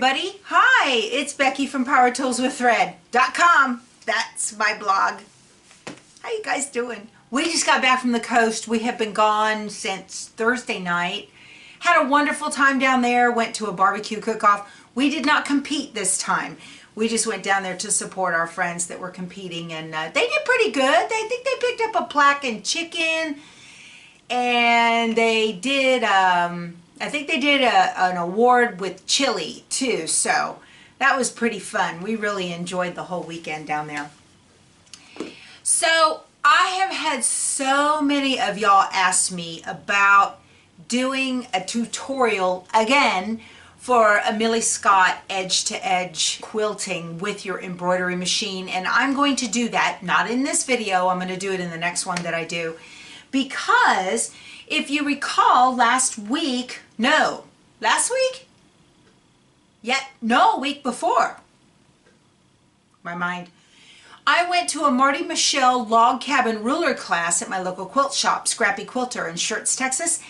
everybody. Hi, it's Becky from PowerToolsWithThread.com. That's my blog. How you guys doing? We just got back from the coast. We have been gone since Thursday night. Had a wonderful time down there. Went to a barbecue cook-off. We did not compete this time. We just went down there to support our friends that were competing, and they did pretty good. They think they picked up a plaque in chicken, and they did I think they did an award with chili too, so that was pretty fun. We really enjoyed the whole weekend down there. So I have had so many of y'all ask me about doing a tutorial again for a Millie Scott edge-to-edge quilting with your embroidery machine, and I'm going to do that, not in this video, I'm going to do it in the next one that I do, because if you recall last week, week before, my mind, I went to a Marty Michelle log cabin ruler class at my local quilt shop, Scrappy Quilter in Schertz, Texas,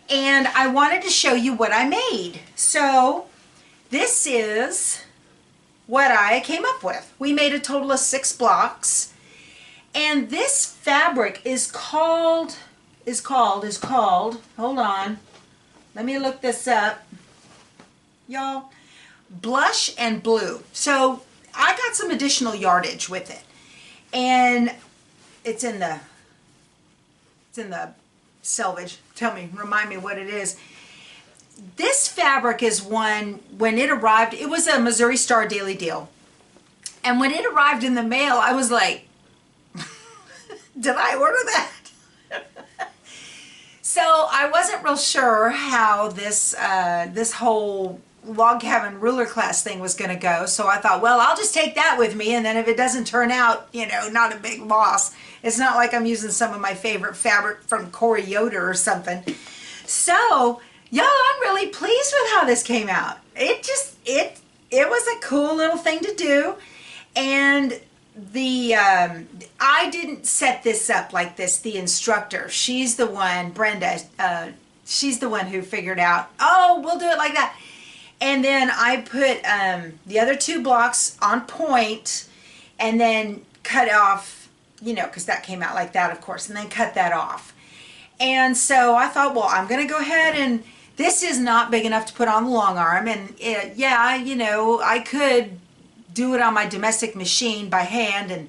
and I wanted to show you what I made. So this is what I came up with. We made a total of 6 blocks, and this fabric is called, hold on, let me look this up, y'all, Blush and Blue. So I got some additional yardage with it, and it's in the selvage. Remind me what it is. This fabric is one, when it arrived, it was a Missouri Star Daily Deal, and when it arrived in the mail, I was like, did I order that? So I wasn't real sure how this this whole log cabin ruler class thing was going to go. So I thought, well, I'll just take that with me, and then if it doesn't turn out, you know, not a big loss. It's not like I'm using some of my favorite fabric from Corey Yoder or something. So y'all, I'm really pleased with how this came out. It was a cool little thing to do, and I didn't set this up like this. The instructor, she's the one, Brenda, she's the one who figured out, oh, we'll do it like that. And then I put the other 2 blocks on point, and then cut off, you know, because that came out like that, of course, and then cut that off. And so I thought, well, I'm going to go ahead, and this is not big enough to put on the long arm, and yeah, you know, I could do it on my domestic machine by hand, and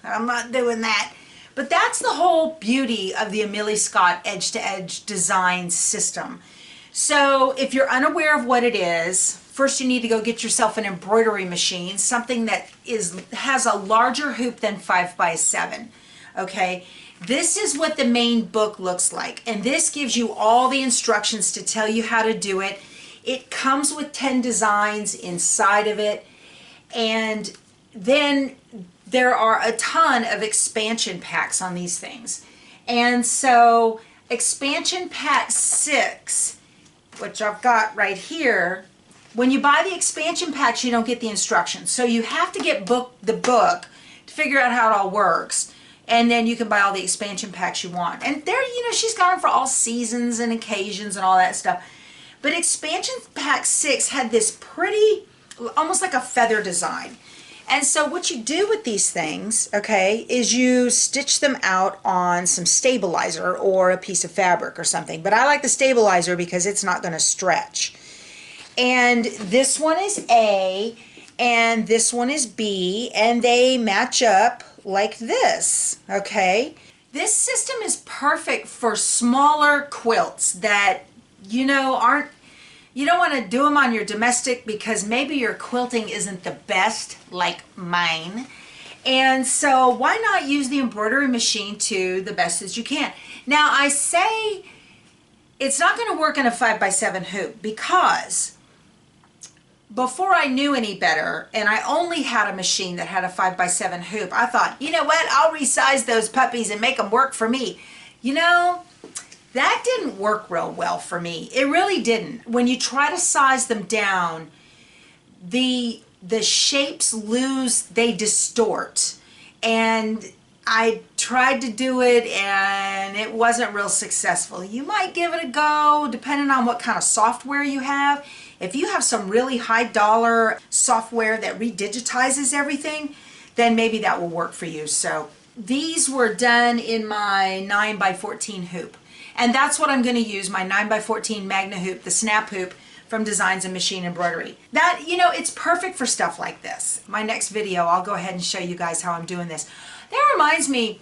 I'm not doing that. But that's the whole beauty of the Millie Scott edge-to-edge design system. So if you're unaware of what it is, first you need to go get yourself an embroidery machine, something that has a larger hoop than 5x7. Okay, this is what the main book looks like, and this gives you all the instructions to tell you how to do it. It comes with 10 designs inside of it, and then there are a ton of expansion packs on these things. And so expansion pack 6, which I've got right here, when you buy the expansion packs, you don't get the instructions. So you have to get the book to figure out how it all works. And then you can buy all the expansion packs you want. And there, you know, she's got them for all seasons and occasions and all that stuff. But expansion pack 6 had this pretty, almost like a feather design. And so what you do with these things, okay, is you stitch them out on some stabilizer or a piece of fabric or something. But I like the stabilizer because it's not going to stretch. And this one is A, and this one is B, and they match up like this, okay? This system is perfect for smaller quilts that, you know, you don't want to do them on your domestic because maybe your quilting isn't the best, like mine. And so why not use the embroidery machine to the best as you can? Now I say it's not going to work in a 5x7 hoop because before I knew any better, and I only had a machine that had a 5x7 hoop, I thought, you know what, I'll resize those puppies and make them work for me. You know, that didn't work real well for me. It really didn't. When you try to size them down, the shapes they distort. And I tried to do it and it wasn't real successful. You might give it a go depending on what kind of software you have. If you have some really high dollar software that redigitizes everything, then maybe that will work for you. So these were done in my 9x14 hoop. And that's what I'm going to use, my 9x14 Magna hoop, the snap hoop from Designs and Machine Embroidery. That, you know, it's perfect for stuff like this. My next video, I'll go ahead and show you guys how I'm doing this. That reminds me,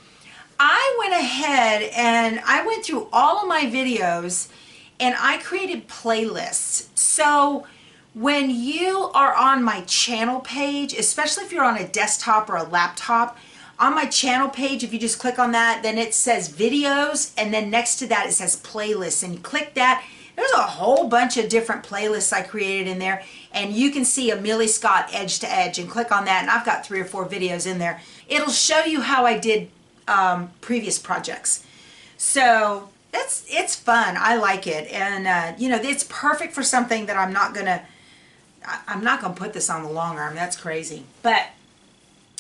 I went ahead and I went through all of my videos and I created playlists. So when you are on my channel page, especially if you're on a desktop or a laptop, on my channel page, if you just click on that, then it says videos, and then next to that it says playlists, and you click that. There's a whole bunch of different playlists I created in there, and you can see a Millie Scott edge to edge, and click on that, and I've got 3 or 4 videos in there. It'll show you how I did previous projects. So it's fun. I like it, and you know, it's perfect for something that I'm not gonna put this on the long arm. That's crazy. But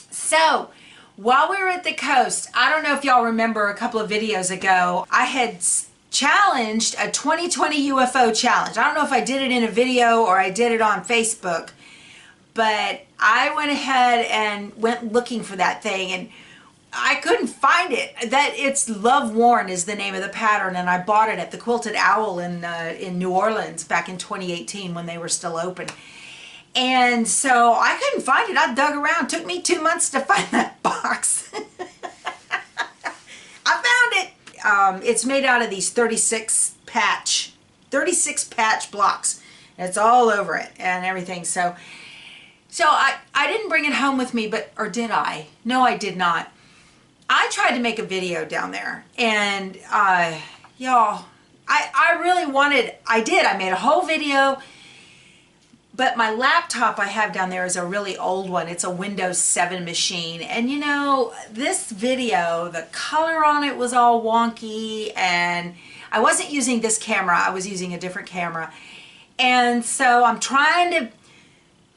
so while we were at the coast, I don't know if y'all remember a couple of videos ago, I had challenged a 2020 UFO challenge. I don't know if I did it in a video or I did it on Facebook, but I went ahead and went looking for that thing, and I couldn't find it. That it's Love Worn is the name of the pattern, and I bought it at the Quilted Owl in New Orleans back in 2018 when they were still open. And so I couldn't find it. I dug around. It took me 2 months to find that box. I found it. It's made out of these 36 patch blocks. And it's all over it and everything. So I didn't bring it home with me, or did I? No, I did not. I tried to make a video down there, and y'all, I really wanted, I made a whole video. But my laptop I have down there is a really old one. It's a Windows 7 machine. And you know, this video, the color on it was all wonky, and I wasn't using this camera. I was using a different camera. And so I'm trying to,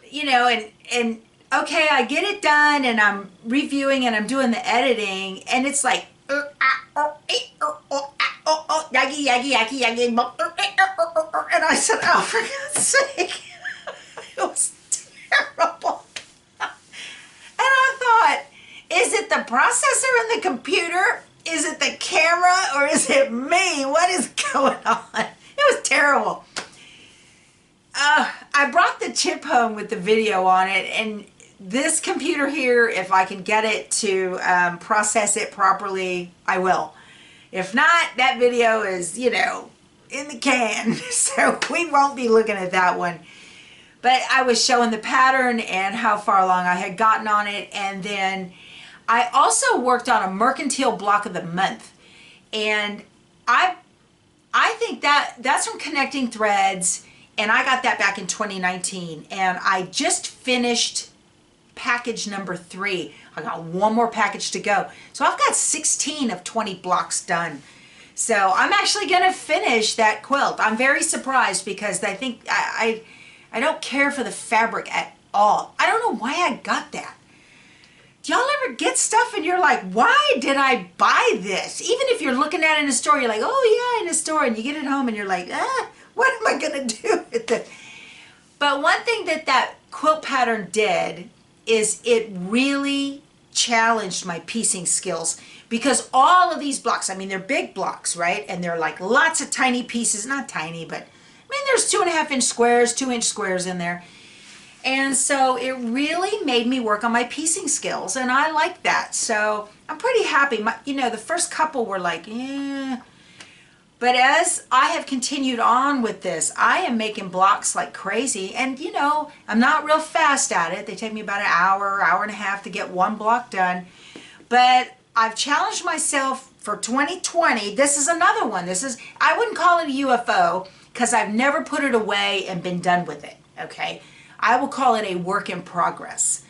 you know, and okay, I get it done, and I'm reviewing and I'm doing the editing, and it's like, yaggy, yaggy, yaggy, yaggy, and I said, oh, for God's sake. It was terrible. And I thought, is it the processor in the computer? Is it the camera? Or is it me? What is going on? It was terrible. I brought the chip home with the video on it, and this computer here, if I can get it to process it properly, I will. If not, that video is, you know, in the can. So we won't be looking at that one. But I was showing the pattern and how far along I had gotten on it. And then I also worked on a mercantile block of the month. And I think that's from Connecting Threads. And I got that back in 2019. And I just finished package number 3. I got one more package to go. So I've got 16 of 20 blocks done. So I'm actually going to finish that quilt. I'm very surprised because I think I don't care for the fabric at all. I don't know why I got that. Do y'all ever get stuff and you're like, why did I buy this? Even if you're looking at it in a store, you're like, oh yeah, in a store, and you get it home and you're like, what am I gonna do with this? But one thing that quilt pattern did is it really challenged my piecing skills, because all of these blocks, I mean, they're big blocks, right? And they're like lots of tiny pieces, not tiny, but I mean, there's 2.5-inch squares, 2-inch squares in there. And so it really made me work on my piecing skills, and I like that. So I'm pretty happy. You know, the first couple were like, eh. But as I have continued on with this, I am making blocks like crazy. And, you know, I'm not real fast at it. They take me about an hour, hour and a half to get one block done. But I've challenged myself for 2020. This is another one. I wouldn't call it a UFO, because I've never put it away and been done with it, okay? I will call it a work in progress.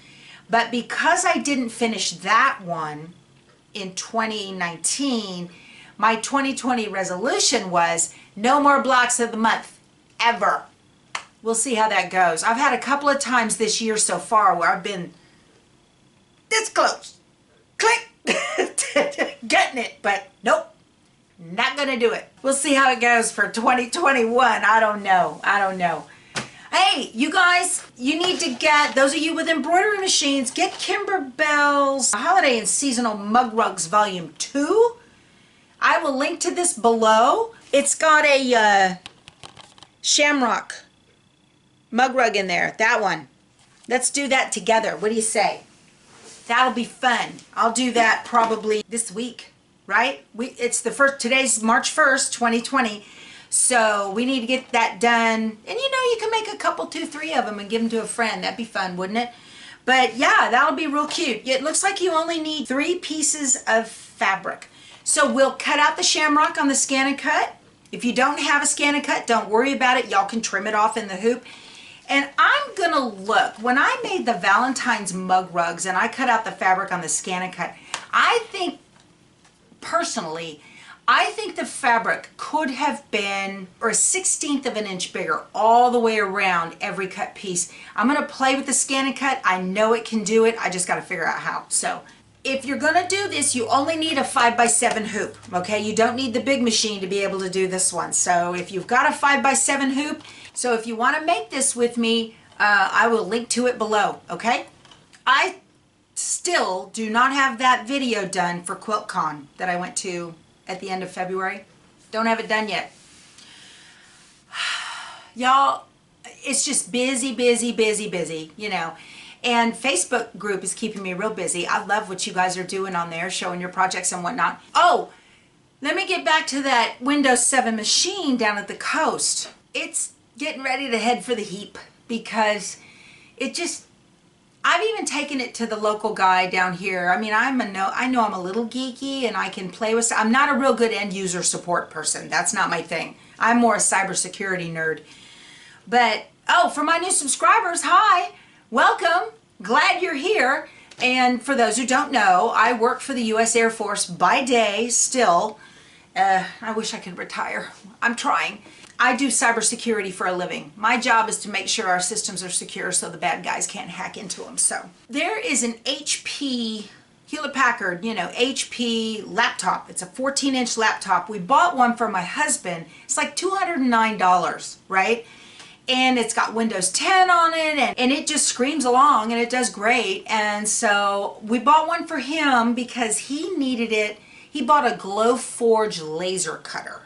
But because I didn't finish that one in 2019, my 2020 resolution was no more blocks of the month, ever. We'll see how that goes. I've had a couple of times this year so far where I've been this close, click, getting it, but nope. Not gonna do it. We'll see how it goes for 2021. I don't know. Hey, you guys, you need to get, those of you with embroidery machines, get Kimber Bell's Holiday and Seasonal Mug Rugs Volume 2. I will link to this below. It's got a Shamrock mug rug in there, that one. Let's do that together. What do you say? That'll be fun. I'll do that probably this week, right? It's the first, today's March 1st, 2020. So we need to get that done. And you know, you can make a couple, 2, 3 of them and give them to a friend. That'd be fun, wouldn't it? But yeah, that'll be real cute. It looks like you only need 3 pieces of fabric. So we'll cut out the Shamrock on the Scan and Cut. If you don't have a Scan and Cut, don't worry about it. Y'all can trim it off in the hoop. And I'm gonna look, when I made the Valentine's mug rugs and I cut out the fabric on the Scan and Cut, I think, personally, I think the fabric could have been, or 1/16 of an inch bigger all the way around every cut piece. I'm gonna play with the Scan and Cut. I know it can do it. I just gotta figure out how. So if you're gonna do this, you only need a 5x7 hoop, okay? You don't need the big machine to be able to do this one. So if you've got a 5x7 hoop, so if you wanna make this with me, I will link to it below, okay? I still do not have that video done for QuiltCon that I went to at the end of February. Don't have it done yet. Y'all, it's just busy, busy, busy, busy, you know. And Facebook group is keeping me real busy. I love what you guys are doing on there, showing your projects and whatnot. Oh, let me get back to that Windows 7 machine down at the coast. It's getting ready to head for the heap because it just, I've even taken it to the local guy down here. I mean, I know I'm a little geeky and I can play with, I'm not a real good end user support person. That's not my thing. I'm more a cybersecurity nerd. But, oh, for my new subscribers, hi, welcome, glad you're here. And for those who don't know, I work for the U.S. Air Force by day still. I wish I could retire. I'm trying. I do cybersecurity for a living. My job is to make sure our systems are secure so the bad guys can't hack into them. So there is an HP, Hewlett-Packard, you know, HP laptop. It's a 14-inch laptop. We bought one for my husband. It's like $209, right? And it's got Windows 10 on it, and it just screams along, and it does great. And so we bought one for him because he needed it. He bought a Glowforge laser cutter.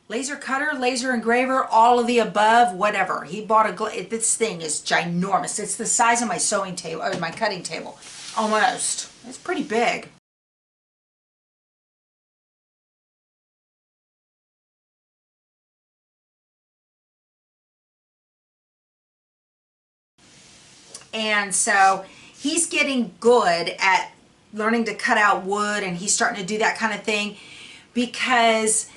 Laser cutter, laser engraver, all of the above, whatever. He bought a, this thing is ginormous. It's the size of my sewing table, or my cutting table, almost. It's pretty big. And so he's getting good at learning to cut out wood, and he's starting to do that kind of thing because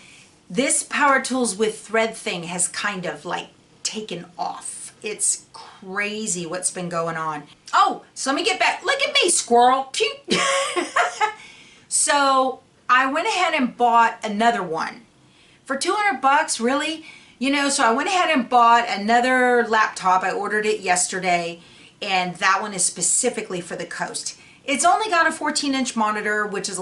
this Power Tools with Thread thing has kind of like taken off. It's crazy what's been going on. Oh, so let me get back. Look at me, squirrel. So I went ahead and bought another one for 200 bucks, really? You know, so I went ahead and bought another laptop. I ordered it yesterday, and that one is specifically for the coast. It's only got a 14-inch monitor, which is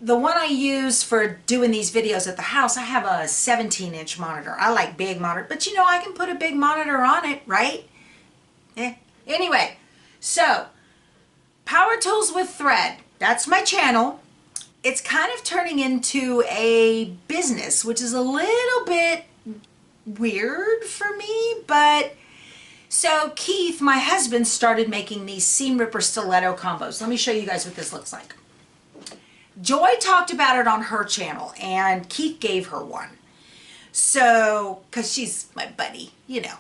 the one I use for doing these videos at the house, I have a 17-inch monitor. I like big monitor, but you know, I can put a big monitor on it, right? Anyway, so Power Tools with Thread, that's my channel. It's kind of turning into a business, which is a little bit weird for me, but so Keith, my husband, started making these seam ripper stiletto combos. Let me show you guys what this looks like. Joy talked about it on her channel, and Keith gave her one. So, because she's my buddy, you know.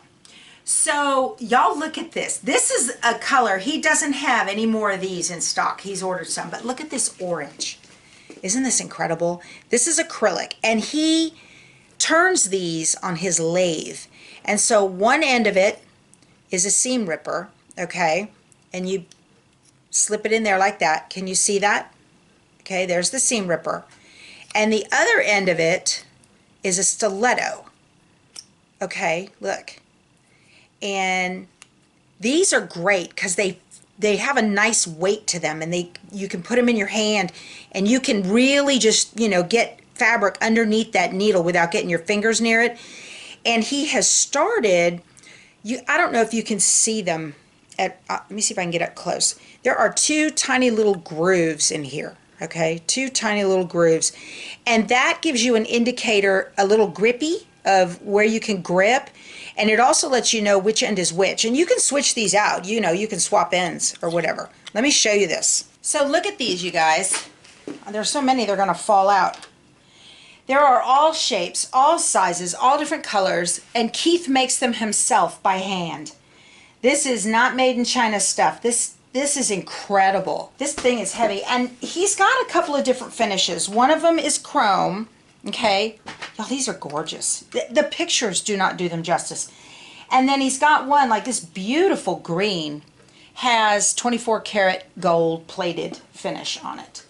So, y'all look at this. This is a color. He doesn't have any more of these in stock. He's ordered some, but look at this orange. Isn't this incredible? This is acrylic, and he turns these on his lathe. And so, one end of it is a seam ripper, okay? And you slip it in there like that. Can you see that? Okay, there's the seam ripper. And the other end of it is a stiletto. Okay, look. And these are great because they have a nice weight to them, and you can put them in your hand, and you can really just, you know, get fabric underneath that needle without getting your fingers near it. And he has started, I don't know if you can see them let me see if I can get up close. There are two tiny little grooves in here, okay? Two tiny little grooves. And that gives you an indicator, a little grippy of where you can grip. And it also lets you know which end is which. And you can switch these out, you know, you can swap ends or whatever. Let me show you this. So look at these, you guys. There's so many they're gonna fall out. There are all shapes, all sizes, all different colors, and Keith makes them himself by hand. This is not made in China stuff. This is incredible. This thing is heavy, and he's got a couple of different finishes. One of them is chrome, okay? Y'all, these are gorgeous. The pictures do not do them justice. And then he's got one like this beautiful green, has 24 karat gold plated finish on it.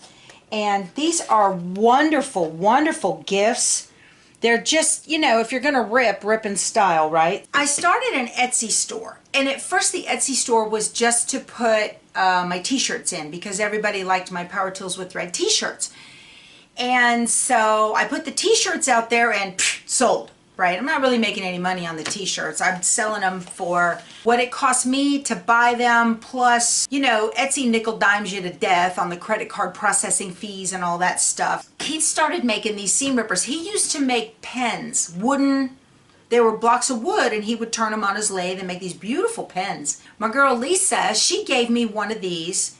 And these are wonderful, wonderful gifts. They're just, you know, if you're going to rip in style, right? I started an Etsy store. And at first the Etsy store was just to put my t-shirts in because everybody liked my Power Tools with Thread t-shirts. And so I put the t-shirts out there and sold, right? I'm not really making any money on the t-shirts. I'm selling them for what it cost me to buy them, plus, you know, Etsy nickel dimes you to death on the credit card processing fees and all that stuff. He started making these seam rippers. He used to make pens, wooden, they were blocks of wood, and he would turn them on his lathe and make these beautiful pens. My girl Lisa, she gave me one of these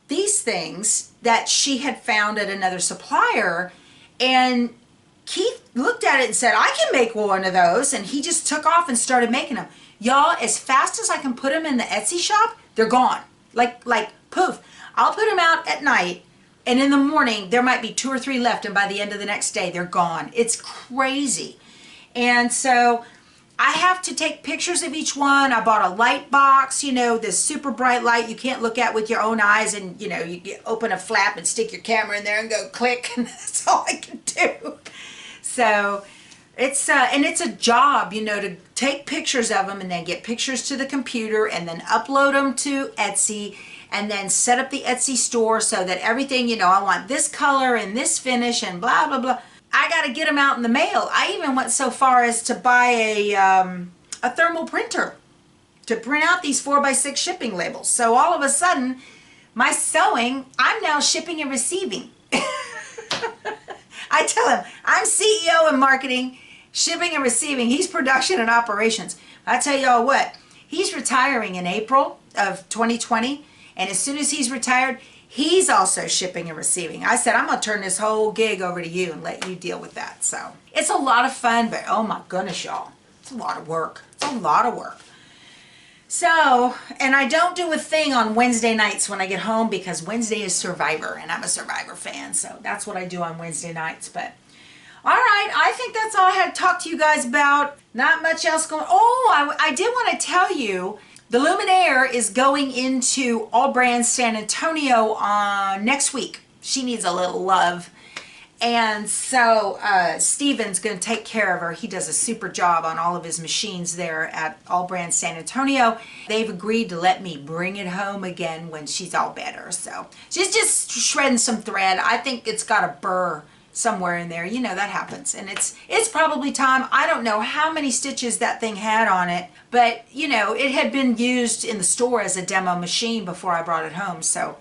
things that she had found at another supplier, and Keith looked at it and said, I can make one of those, and he just took off and started making them. Y'all, as fast as I can put them in the Etsy shop, they're gone. Like poof. I'll put them out at night, and in the morning, there might be 2 or 3 left, and by the end of the next day, they're gone. It's crazy. And so I have to take pictures of each one. I bought a light box, you know, this super bright light you can't look at with your own eyes, and, you know, you open a flap and stick your camera in there and go click, and that's all I can do. So it's and it's a job, you know, to take pictures of them and then get pictures to the computer and then upload them to Etsy and then set up the Etsy store so that everything, you know, I want this color and this finish and blah, blah, blah. I got to get them out in the mail. I even went so far as to buy a thermal printer to print out these 4x6 shipping labels. So all of a sudden, my sewing, I'm now shipping and receiving. I tell him, I'm CEO and marketing, shipping and receiving. He's production and operations. I tell y'all what, he's retiring in April of 2020. And as soon as he's retired, he's also shipping and receiving. I said, I'm going to turn this whole gig over to you and let you deal with that. So it's a lot of fun, but oh my goodness, y'all. It's a lot of work. It's a lot of work. So, and I don't do a thing on Wednesday nights when I get home because Wednesday is Survivor and I'm a Survivor fan. So that's what I do on Wednesday nights. But all right, I think that's all I had to talk to you guys about. Not much else going on. Oh, I did want to tell you, the Luminaire is going into All Brands San Antonio next week. She needs a little love. And so Steven's going to take care of her. He does a super job on all of his machines there at All Brands San Antonio. They've agreed to let me bring it home again when she's all better. So she's just shredding some thread. I think it's got a burr somewhere in there. You know, that happens. And it's probably time. I don't know how many stitches that thing had on it. But, you know, it had been used in the store as a demo machine before I brought it home. So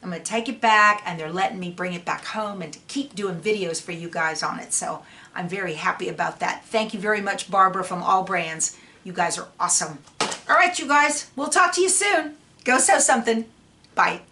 I'm going to take it back, and they're letting me bring it back home and to keep doing videos for you guys on it. So I'm very happy about that. Thank you very much, Barbara from All Brands. You guys are awesome. All right, you guys, we'll talk to you soon. Go sew something. Bye.